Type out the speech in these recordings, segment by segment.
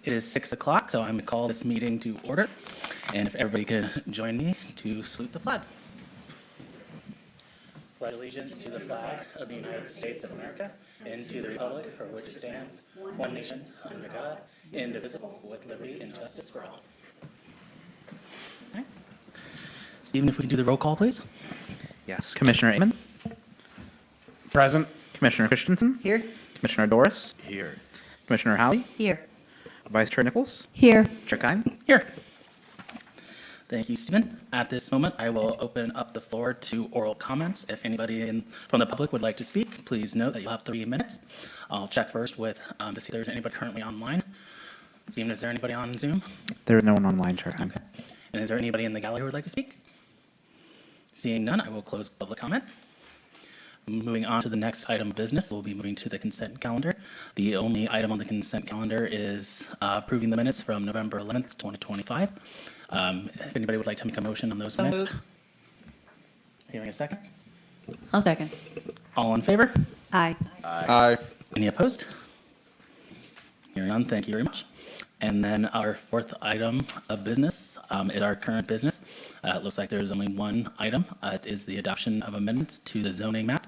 It is 6 o'clock, so I'm going to call this meeting to order. And if everybody could join me to salute the flag. Pledge allegiance to the flag of the United States of America and to the republic for which it stands, one nation, under God, indivisible, with liberty and justice for all. All right. Stephen, if we can do the roll call, please. Yes. Commissioner Amon? Present. Commissioner Christensen? Here. Commissioner Doris? Here. Commissioner Howie? Here. Vice Chair Nichols? Here. Chair Kine? Here. Thank you, Stephen. At this moment, I will open up the floor to oral comments. If anybody from the public would like to speak, please note that you'll have 3 minutes. I'll check first with to see if there's anybody currently online. Stephen, is there anybody on Zoom? There is no one online, Chair Kine. Okay. And is there anybody in the gallery who would like to speak? Seeing none, I will close public comment. Moving on to the next item of business, we'll be moving to the consent calendar. The only item on the consent calendar is approving the minutes from November 11th, 2025. If anybody would like to make a motion on those minutes. Hearing a second. I'll second. All in favor? Aye. Aye. Any opposed? Hearing none, thank you very much. And then our fourth item of business is our current business. It looks like there's only one item. It is the adoption of amendments to the zoning map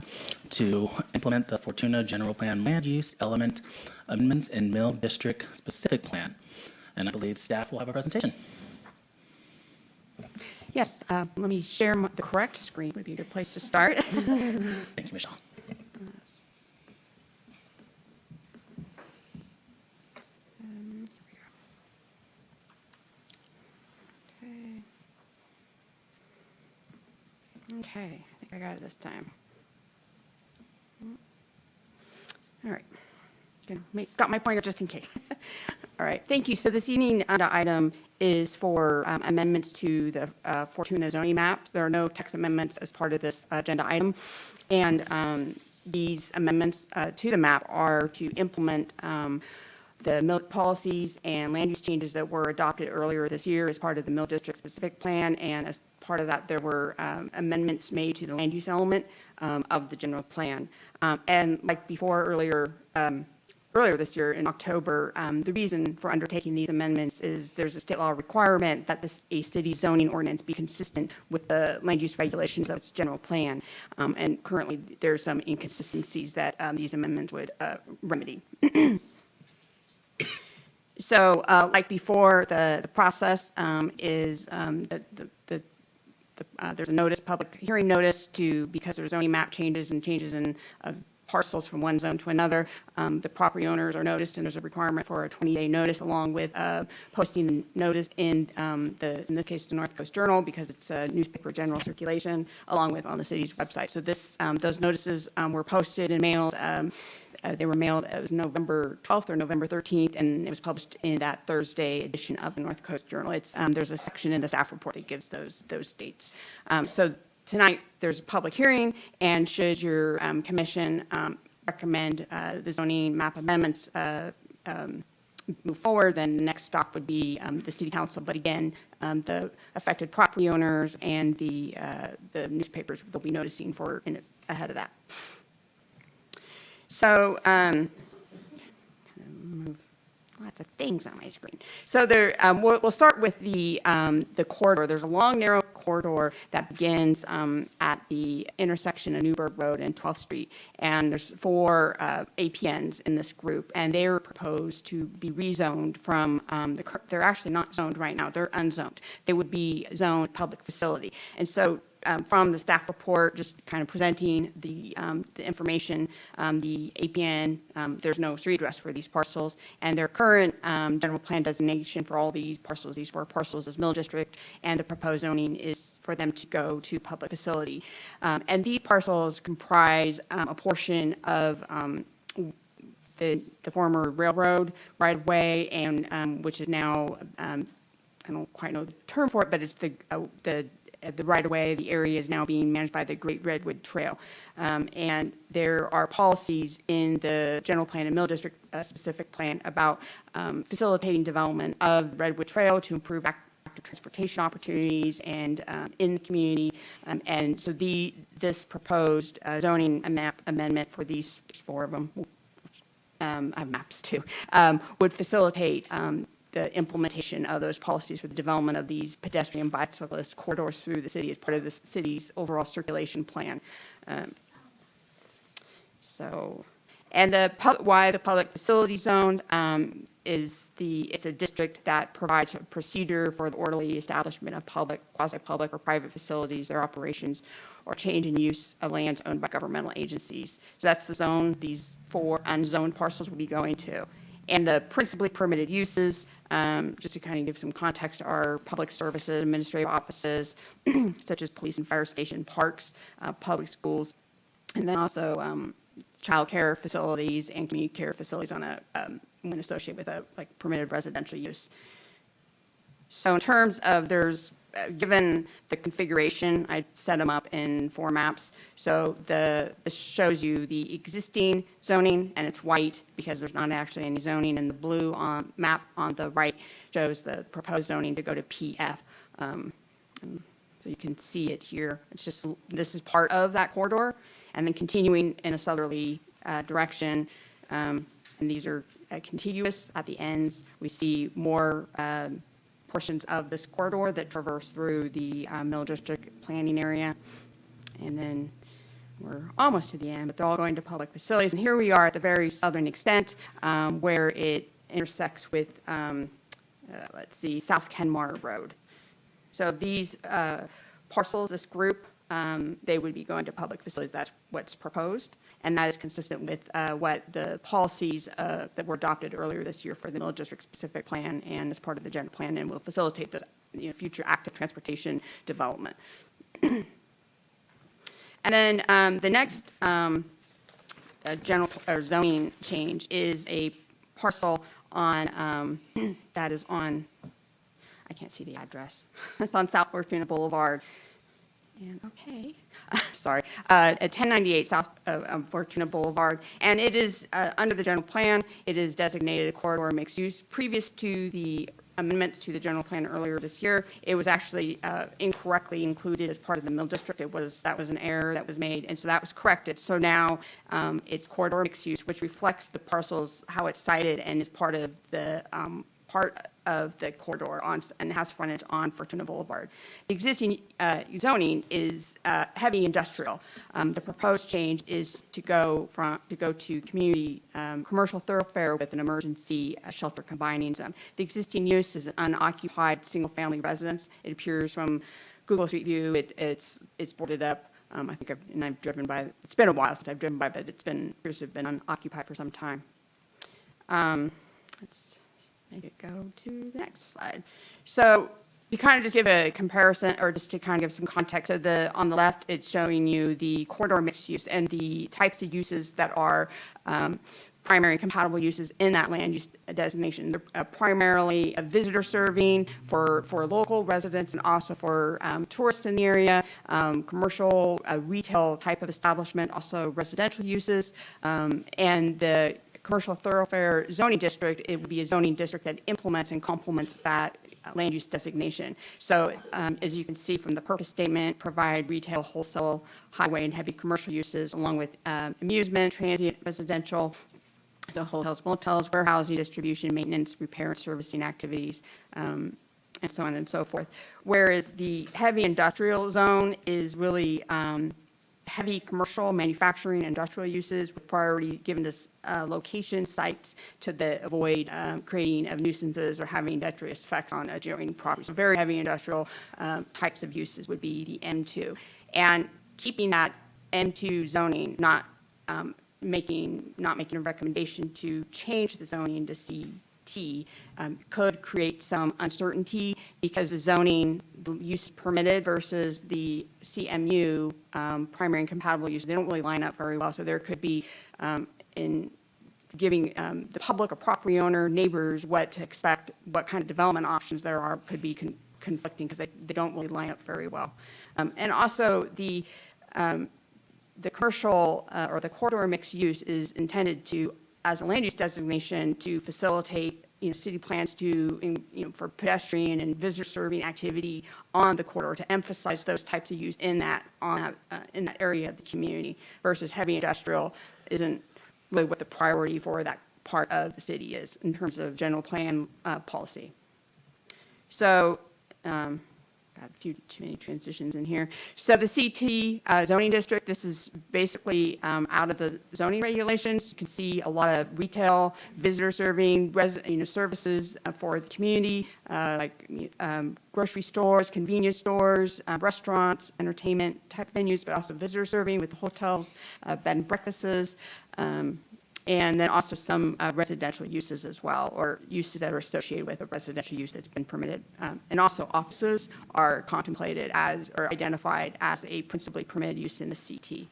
to implement the Fortuna General Plan land use element amendments in Mill District Specific Plan. And I believe staff will have a presentation. Yes, let me share the correct screen, would be a good place to start. Thank you, Michelle. Okay, I think I got it this time. All right. Got my pointer just in case. All right, thank you. So this evening item is for amendments to the Fortuna zoning maps. There are no text amendments as part of this agenda item. And these amendments to the map are to implement the mill policies and land use changes that were adopted earlier this year as part of the Mill District Specific Plan. And as part of that, there were amendments made to the land use element of the general plan. And like before, earlier this year in October, the reason for undertaking these amendments is there's a state law requirement that a city zoning ordinance be consistent with the land use regulations of its general plan. And currently, there's some inconsistencies that these amendments would remedy. So, like before, the process is there's a notice, public hearing notice because there's zoning map changes and changes in parcels from one zone to another. The property owners are noticed, and there's a requirement for a 20-day notice, along with posting the notice in this case, the North Coast Journal, because it's a newspaper general circulation, along with on the city's website. So those notices were posted and mailed. They were mailed, it was November 12th or November 13th, and it was published in that Thursday edition of the North Coast Journal. There's a section in the staff report that gives those dates. So tonight, there's a public hearing, and should your commission recommend the zoning map amendments move forward, then the next stop would be the city council. But again, the affected property owners and the newspapers will be noticing ahead of that. So, move lots of things on my screen. So there, we'll start with the corridor. There's a long, narrow corridor that begins at the intersection of Newburgh Road and 12th Street. And there's 4 APNs in this group, and they're proposed to be rezoned from, they're actually not zoned right now. They're unzoned. They would be zoned public facility. And so from the staff report, just kind of presenting the information, the APN, there's no street address for these parcels, and their current general plan designation for all these 4 parcels is Mill District, and the proposed zoning is for them to go to public facility. And these parcels comprise a portion of the former railroad right-of-way, and which is now, I don't quite know the term for it, but it's the right-of-way. The area is now being managed by the Great Redwood Trail. And there are policies in the general plan and Mill District specific plan about facilitating development of the Redwood Trail to improve active transportation opportunities and in the community. And so this proposed zoning map amendment for these 4 of them, I have maps too, would facilitate the implementation of those policies for the development of these pedestrian bicyclist corridors through the city as part of the city's overall circulation plan. And why the public facility zone it's a district that provides a procedure for the orderly establishment of public, quasi-public, or private facilities, their operations, or change in use of lands owned by governmental agencies. So that's the zone these 4 unzoned parcels will be going to. And the principally permitted uses, just to kind of give some context, are public services, administrative offices, such as police and fire station, parks, public schools, and then also child care facilities and community care facilities when associated with a permitted residential use. So in terms of given the configuration, I set them up in 4 maps. So this shows you the existing zoning, and it's white because there's not actually any zoning, and the blue map on the right shows the proposed zoning to go to PF. So you can see it here. This is part of that corridor, and then continuing in a southerly direction, and these are contiguous at the ends. We see more portions of this corridor that traverse through the Mill District planning area. And then we're almost to the end, but they're all going to public facilities. And here we are at the very southern extent where it intersects with, South Kenmar Road. So these parcels, this group, they would be going to public facilities. That's what's proposed, and that is consistent with what the policies that were adopted earlier this year for the Mill District specific plan and as part of the general plan, and will facilitate this future active transportation development. And then the next general zoning change is a parcel on that is on. I can't see the address. It's on South Fortuna Boulevard. And okay, sorry, at 1098 South Fortuna Boulevard. And it is, under the general plan, it is designated a corridor mixed use. Previous to the amendments to the general plan earlier this year, it was actually incorrectly included as part of the Mill District. That was an error that was made, and so that was corrected. So now it's corridor mixed use, which reflects the parcels, how it's cited, and is part of the corridor and has frontage on Fortuna Boulevard. The existing zoning is heavy industrial. The proposed change is to go to community commercial thoroughfare with an emergency shelter combining zone. The existing use is an unoccupied single-family residence. It appears from Google Street View. It's boarded up. I think I've driven by. It's been a while since I've driven by, but appears to have been unoccupied for some time. Let's make it go to the next slide. So to kind of just give a comparison, or just to kind of give some context, so on the left, it's showing you the corridor mixed use and the types of uses that are primary compatible uses in that land use designation. They're primarily a visitor serving for local residents and also for tourists in the area, commercial, retail type of establishment, also residential uses, and the commercial thoroughfare zoning district, it would be a zoning district that implements and complements that land use designation. So as you can see from the purpose statement, provide retail, wholesale, highway, and heavy commercial uses along with amusement, transient, residential, so hotels, motels, warehousing, distribution, maintenance, repair, and servicing activities, and so on and so forth. Whereas the heavy industrial zone is really heavy commercial, manufacturing, industrial uses with priority given to location sites to avoid creating of nuisances or having detritus effects on adjoining properties. So very heavy industrial types of uses would be the M2. And keeping that M2 zoning, not making a recommendation to change the zoning to CT could create some uncertainty because the zoning use permitted versus the CMU primary and compatible use, they don't really line up very well. So there could be in giving the public or property owner, neighbors, what to expect, what kind of development options there are could be conflicting because they don't really line up very well. And also the commercial or the corridor mixed use is intended to, as a land use designation, to facilitate city plans for pedestrian and visitor serving activity on the corridor to emphasize those types of use in that area of the community versus heavy industrial isn't really what the priority for that part of the city is in terms of general plan policy. So, got a few too many transitions in here. So the CT zoning district, this is basically out of the zoning regulations. You can see a lot of retail, visitor serving, services for the community, like grocery stores, convenience stores, restaurants, entertainment type venues, but also visitor serving with hotels, bed and breakfasts, and then also some residential uses as well, or uses that are associated with a residential use that's been permitted. And also offices are contemplated as, or identified as a principally permitted use in the CT.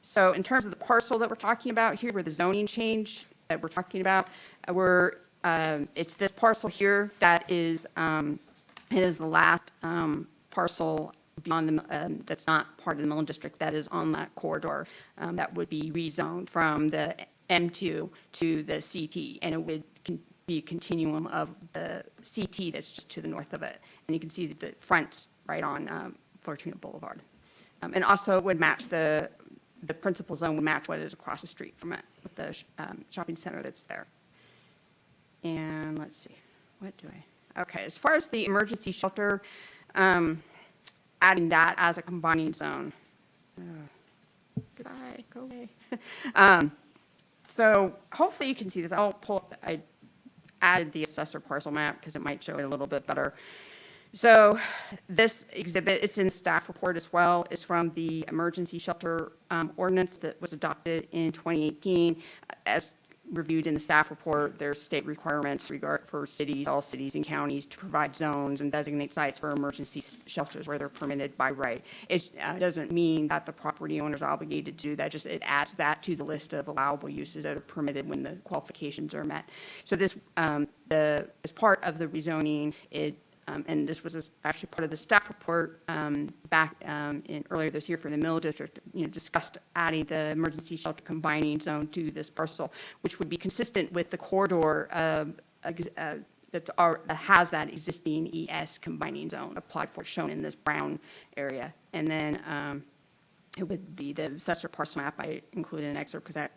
So in terms of the parcel that we're talking about here, where the zoning change that we're talking about, it's this parcel here that is, it is the last parcel beyond the, that's not part of the Millen District, that is on that corridor, that would be rezoned from the M2 to the CT, and it would be a continuum of the CT that's just to the north of it. And you can see that the front's right on Fortuna Boulevard. And also it would match the principal zone would match what is across the street from it, with the shopping center that's there. And let's see, okay, as far as the emergency shelter, adding that as a combining zone. Goodbye, go away. So hopefully you can see this. I'll pull up, I added the assessor parcel map because it might show it a little bit better. So this exhibit, it's in staff report as well, is from the emergency shelter ordinance that was adopted in 2018. As reviewed in the staff report, there's state requirements for cities, all cities and counties, to provide zones and designate sites for emergency shelters where they're permitted by right. It doesn't mean that the property owner is obligated to do that, just it adds that to the list of allowable uses that are permitted when the qualifications are met. So this, as part of the rezoning, and this was actually part of the staff report back in earlier this year for the Mill District, discussed adding the emergency shelter combining zone to this parcel, which would be consistent with the corridor that has that existing ES combining zone applied for, shown in this brown area. And then it would be the assessor parcel map. I included an excerpt because that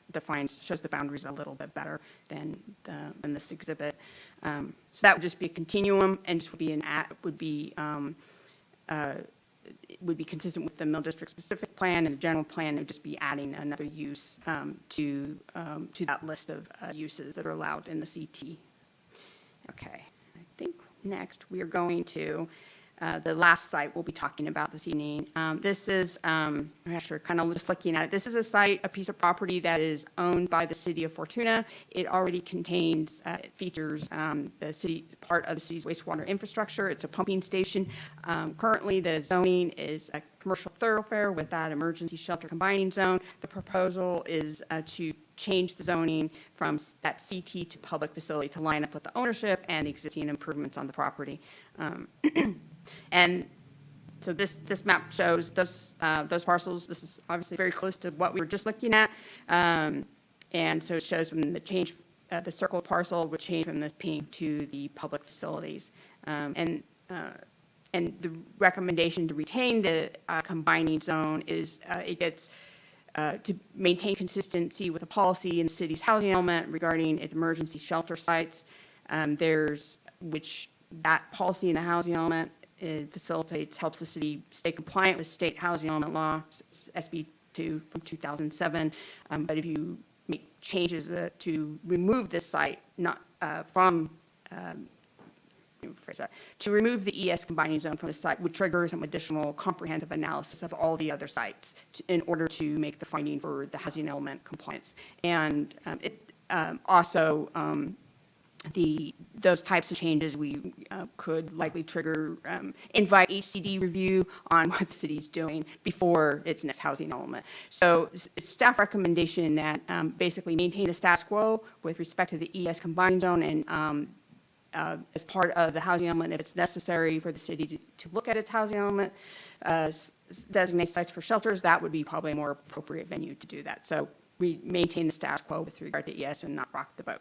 shows the boundaries a little bit better than this exhibit. So that would just be a continuum, and just would be consistent with the Mill District specific plan, and the general plan would just be adding another use to that list of uses that are allowed in the CT. Okay, I think next we are going to the last site we'll be talking about this evening. This is, I'm actually kind of just looking at it. This is a piece of property that is owned by the city of Fortuna. It already contains, it features part of the city's wastewater infrastructure. It's a pumping station. Currently, the zoning is a commercial thoroughfare with that emergency shelter combining zone. The proposal is to change the zoning from that CT to public facility to line up with the ownership and the existing improvements on the property. And so this map shows those parcels. This is obviously very close to what we were just looking at. And so it shows when the change, the circled parcel would change from this pink to the public facilities. And the recommendation to retain the combining zone is it gets to maintain consistency with the policy in the city's housing element regarding its emergency shelter sites. That policy in the housing element, it helps the city stay compliant with state housing element law, SB 2 from 2007. But if you make changes to remove this site, to remove the ES combining zone from the site would trigger some additional comprehensive analysis of all the other sites in order to make the finding for the housing element compliance. And those types of changes we could likely invite HCD review on what the city's doing before its next housing element. So it's staff recommendation that basically maintain the status quo with respect to the ES combining zone, and as part of the housing element, if it's necessary for the city to look at its housing element, designate sites for shelters, that would be probably a more appropriate venue to do that. So we maintain the status quo with regard to ES and not rock the boat.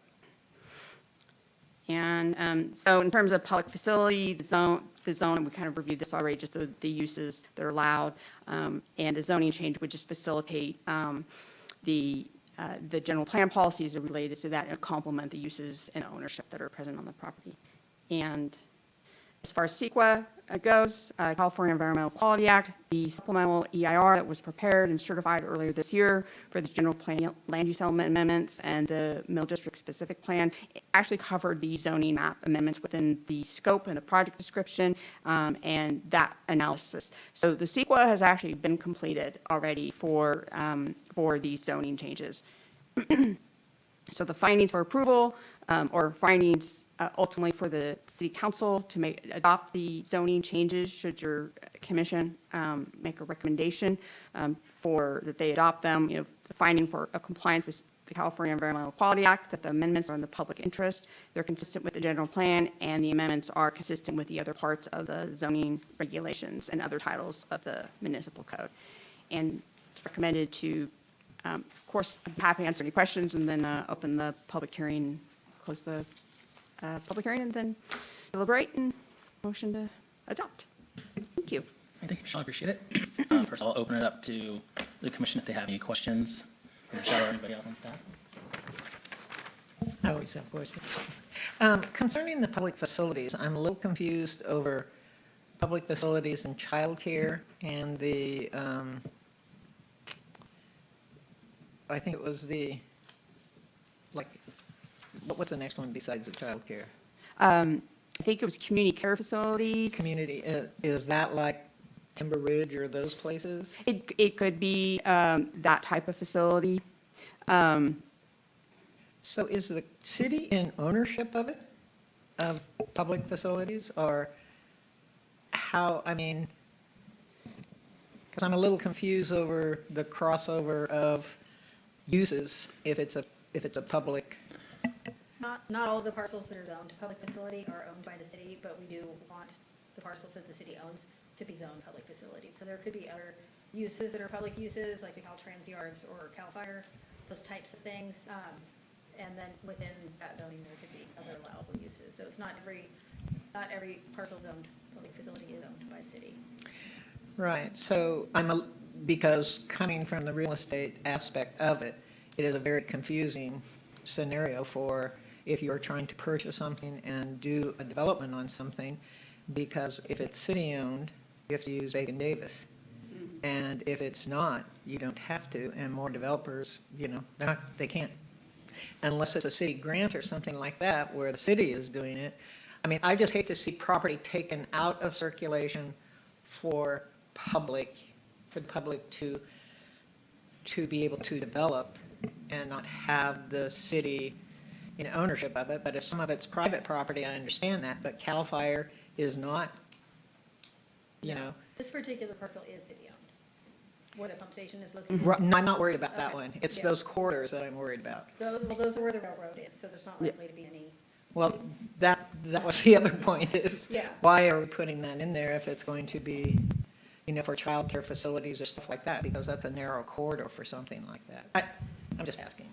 And so in terms of public facility, the zone, we kind of reviewed this already, just the uses that are allowed, and the zoning change would just facilitate the the general plan policies are related to that and complement the uses and ownership that are present on the property. And as far as CEQA goes, California Environmental Quality Act, the supplemental EIR that was prepared and certified earlier this year for the general plan land use element amendments and the mill district specific plan actually covered the zoning map amendments within the scope and the project description and that analysis. So the CEQA has actually been completed already for these zoning changes. So the findings for approval or findings ultimately for the city council to adopt the zoning changes should your commission make a recommendation that they adopt them. You know, the finding for a compliance with the California Environmental Quality Act, that the amendments are in the public interest, they're consistent with the general plan, and the amendments are consistent with the other parts of the zoning regulations and other titles of the municipal code. And it's recommended to, of course, I'm happy to answer any questions and then open the public hearing, close the public hearing, and then deliberate and motion to adopt. Thank you. Thank you, Michelle. I appreciate it. First, I'll open it up to the commission if they have any questions for Michelle or anybody else on staff. I always have questions. Concerning the public facilities, I'm a little confused over public facilities and childcare and the, I think it was the, like, what was the next one besides the childcare? I think it was community care facilities. Community, is that like Timber Ridge or those places? It could be that type of facility. So is the city in ownership of it, of public facilities, or how, I mean, because I'm a little confused over the crossover of uses if it's a public. Not all of the parcels that are zoned public facility are owned by the city, but we do want the parcels that the city owns to be zoned public facilities. So there could be other uses that are public uses, like the Caltrans yards or Cal Fire, those types of things. And then within that zoning, there could be other allowable uses. So it's not every parcel zoned public facility is owned by city. Right, so because coming from the real estate aspect of it, it is a very confusing scenario for if you're trying to purchase something and do a development on something, because if it's city-owned, you have to use Bacon Davis. And if it's not, you don't have to, and more developers, you know, they can't. Unless it's a city grant or something like that, where the city is doing it. I mean, I just hate to see property taken out of circulation for the public to be able to develop and not have the city in ownership of it. But if some of it's private property, I understand that, but Cal Fire is not, you know. This particular parcel is city-owned, where the pump station is located. I'm not worried about that Okay. one. It's Yeah. those corridors that I'm worried about. Those are where the railroad is, so there's not likely to be any. Well, that was the other point is, Yeah. why are we putting that in there if it's going to be, you know, for childcare facilities or stuff like that? Because that's a narrow corridor for something like that. I'm just asking.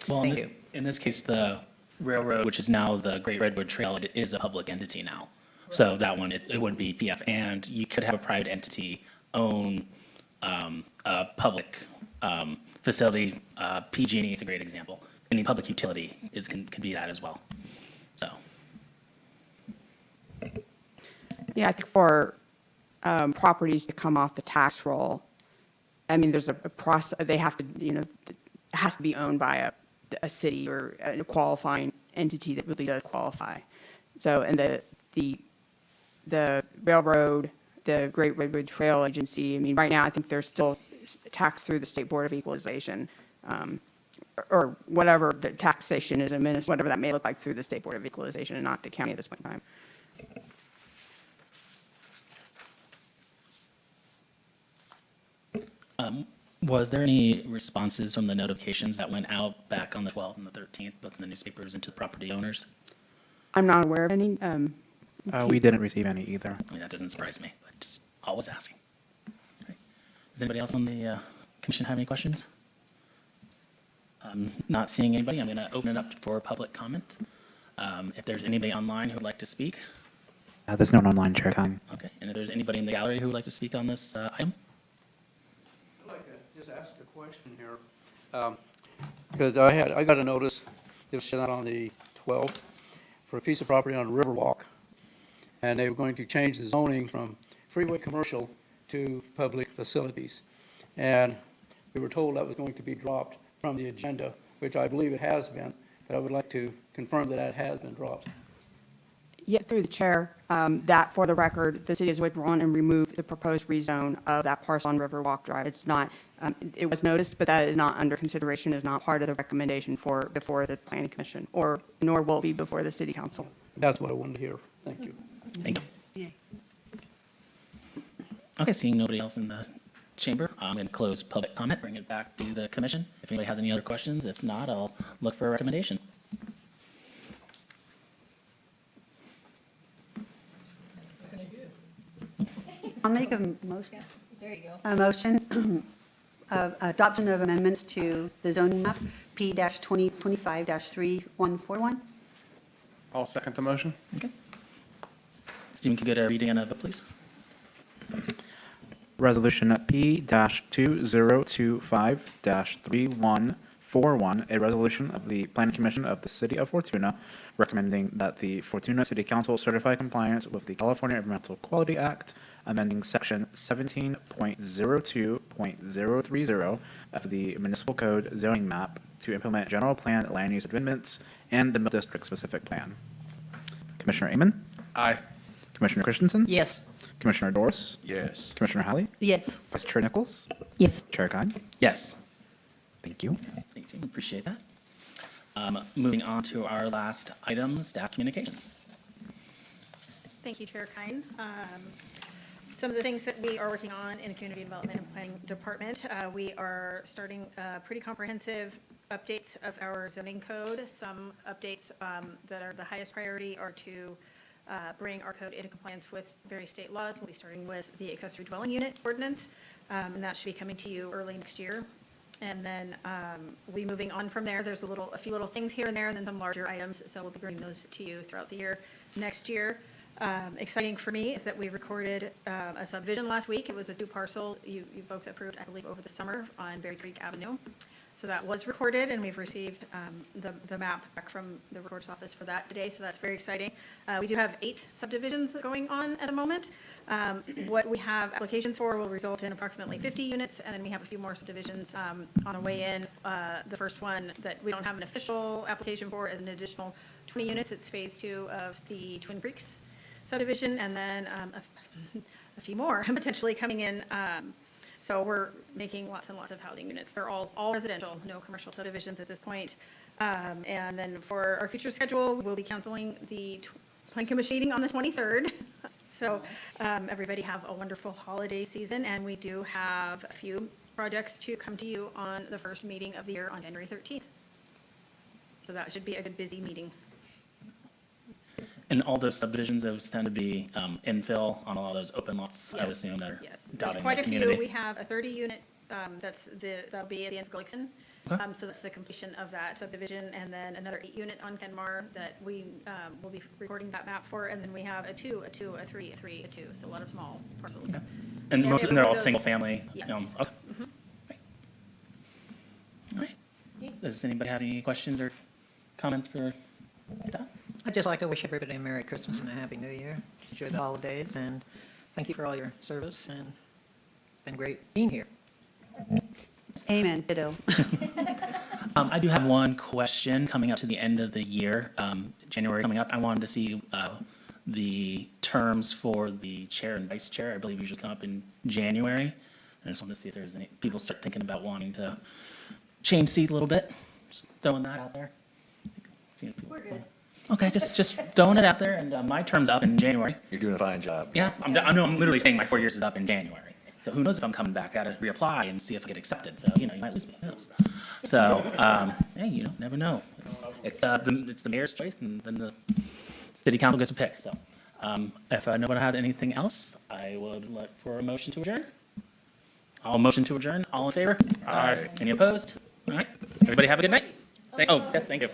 Well, Thank you. in this case, the railroad, which is now the Great Redwood Trail, it is a public entity now. So that one, it would be PF, and you could have a private entity own a public facility. PG&E is a great example. Any public utility could be that as well. So, Yeah, I think for properties to come off the tax roll, I mean, there's a process, they have to, you know, it has to be owned by a city or a qualifying entity that really does qualify. So, and the railroad, the Great Redwood Trail Agency, I mean, right now, I think they're still taxed through the State Board of Equalization, or whatever the taxation is, whatever that may look like through the State Board of Equalization and not the county at this point in time. was there any responses from the notifications that went out back on the 12th and the 13th, both in the newspapers and to the property owners? I'm not aware of any. We didn't receive any either. I mean, that doesn't surprise me, but just always asking. Okay. Does anybody else on the commission have any questions? Not seeing anybody, I'm going to open it up for public comment. If there's anybody online who would like to speak, There's no one online, Chair Kang. okay. And if there's anybody in the gallery who would like to speak on this item? I'd like to just ask a question here. because I got a notice, it was sent out on the 12th, for a piece of property on Riverwalk, and they were going to change the zoning from freeway commercial to public facilities. And we were told that was going to be dropped from the agenda, which I believe it has been, but I would like to confirm that it has been dropped. Yeah, through the chair, that for the record, the city has withdrawn and removed the proposed rezone of that parcel on Riverwalk Drive. It's not, it was noticed, but that is not under consideration, is not part of the recommendation before the planning commission, nor will it be before the city council. That's what I wanted to hear. Thank you. Thank you. Okay, seeing nobody else in the chamber, I'm going to close public comment, bring it back to the commission. If anybody has any other questions, if not, I'll look for a recommendation. I'll make a motion. There you go. A motion of adoption of amendments to the zoning map, P-2025-3141. I'll second the motion. Okay. Stephen, could you get a reading and a vote, please? Resolution P-2025-3141, a resolution of the Planning Commission of the City of Fortuna recommending that the Fortuna City Council certify compliance with the California Environmental Quality Act, amending Section 17.02.030 of the Municipal Code zoning map to implement general plan land use amendments and the Mill District specific plan. Commissioner Amon? Aye. Commissioner Christensen? Yes. Commissioner Doris? Yes. Commissioner Halley? Yes. Vice Chair Nichols? Yes. Chair Kine? Yes. Thank you. Thank you, appreciate that. Moving on to our last item, staff communications. Thank you, Chair Kine. Some of the things that we are working on in the Community Development and Planning Department, we are starting pretty comprehensive updates of our zoning code. Some updates that are the highest priority are to bring our code into compliance with various state laws. We'll be starting with the accessory dwelling unit ordinance, and that should be coming to you early next year. And then we'll be moving on from there. There's a few little things here and there, and then some larger items, so we'll be bringing those to you throughout the year. Next year, exciting for me is that we recorded a subdivision last week. It was a 2-parcel you folks approved, I believe, over the summer on Berry Creek Avenue. So that was recorded, and we've received the map back from the recorder's office for that today, so that's very exciting. We do have 8 subdivisions going on at the moment. What we have applications for will result in approximately 50 units, and then we have a few more subdivisions on the way in. The first one that we don't have an official application for is an additional 20 units. It's phase 2 of the Twin Creeks subdivision, and then a few more potentially coming in. So we're making lots and lots of housing units. They're all residential, no commercial subdivisions at this point. And then for our future schedule, we'll be canceling the Plan Commission meeting on the 23rd. So everybody have a wonderful holiday season, and we do have a few projects to come to you on the first meeting of the year on January 13th. So that should be a good busy meeting. And all those subdivisions, those tend to be infill on a lot of those open lots, I would Yes. assume, that are Yes, there's dotting quite the a few. community. We have a 30-unit, that'll be at the end of Gullickson. Okay. So that's the completion of that subdivision, and then another 8-unit on Kenmar that we will be recording that map for, and then we have a 2, a 2, a 3, a 3, a 2, so a lot of small parcels. And Yeah, most of them, we they're have all those- single family? Yes. Okay. Right. All right. Does anybody have any questions or comments for staff? I'd just like to wish everybody a Merry Christmas and a Happy New Year. Enjoy the holidays, and thank you for all your service, and it's been great being here. Amen. Ditto. I do have one question coming up to the end of the year, January coming up. I wanted to see the terms for the chair and vice chair. I believe usually come up in January. I just wanted to see if there's any, people start thinking about wanting to change seats a little bit. Just throwing that out there. We're good. Okay, just throwing it out there, and my term's up in January. You're doing a fine job. Yeah, I know, I'm literally saying my 4 years is up in January. So who knows if I'm coming back, I gotta reapply and see if I get accepted, so, you know, you might lose me, who knows? So, hey, you know, never know. It's the mayor's choice, and then the city council gets a pick, so. If nobody has anything else, I would look for a motion to adjourn. All motion to adjourn, all in favor? Aye. Any opposed? All right, everybody have a good night. Oh, yes, thank you.